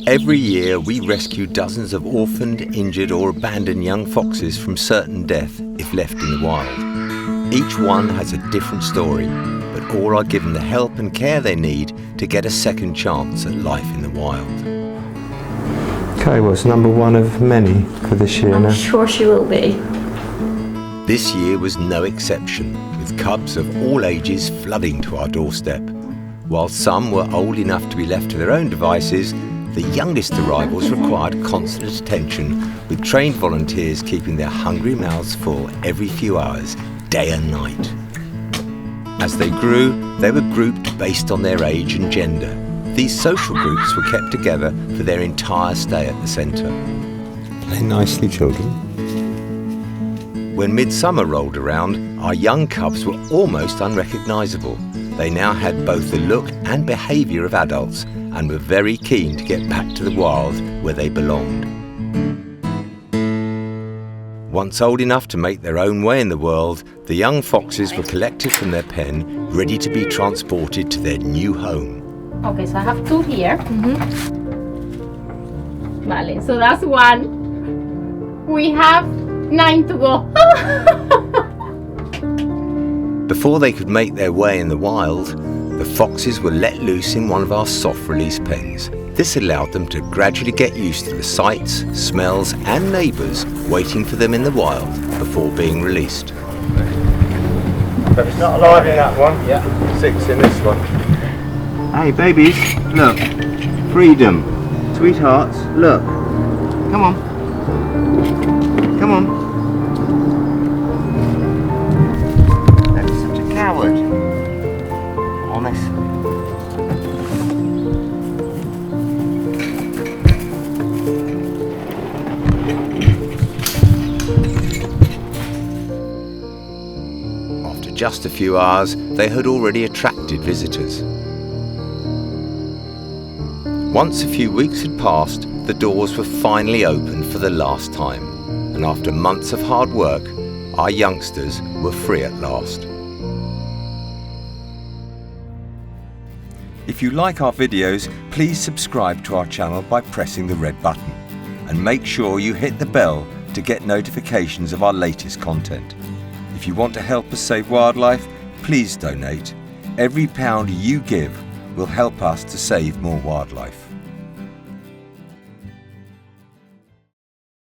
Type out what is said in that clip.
Every year we rescue dozens of orphaned, injured or abandoned young foxes from certain death if left in the wild. Each one has a different story, but all are given the help and care they need to get a second chance at life in the wild. Okay, well, it's number one of many for this year now. I'm sure she will be. This year was no exception, with cubs of all ages flooding to our doorstep. While some were old enough to be left to their own devices, the youngest arrivals required constant attention, with trained volunteers keeping their hungry mouths full every few hours, day and night. As they grew, they were grouped based on their age and gender. These social groups were kept together for their entire stay at the centre. Play nicely, children. When midsummer rolled around, our young cubs were almost unrecognisable. They now had both the look and behaviour of adults and were very keen to get back to the wild where they belonged. Once old enough to make their own way in the world, the young foxes were collected from their pen, ready to be transported to their new home. Okay, so I have 2 here. Vale, so that's 1. We have 9 to go. Before they could make their way in the wild, the foxes were let loose in one of our soft release pens. This allowed them to gradually get used to the sights, smells and neighbours waiting for them in the wild before being released. But it's not alive in that one. Yeah. 6 in this one. Hey babies, look. Freedom. Sweethearts, look. Come on. Come on. That's such a coward. Honest. After just a few hours, they had already attracted visitors. Once a few weeks had passed, the doors were finally opened for the last time, and after months of hard work, our youngsters were free at last. If you like our videos, please subscribe to our channel by pressing the red button, and make sure you hit the bell to get notifications of our latest content. If you want to help us save wildlife, please donate. Every £1 you give will help us to save more wildlife.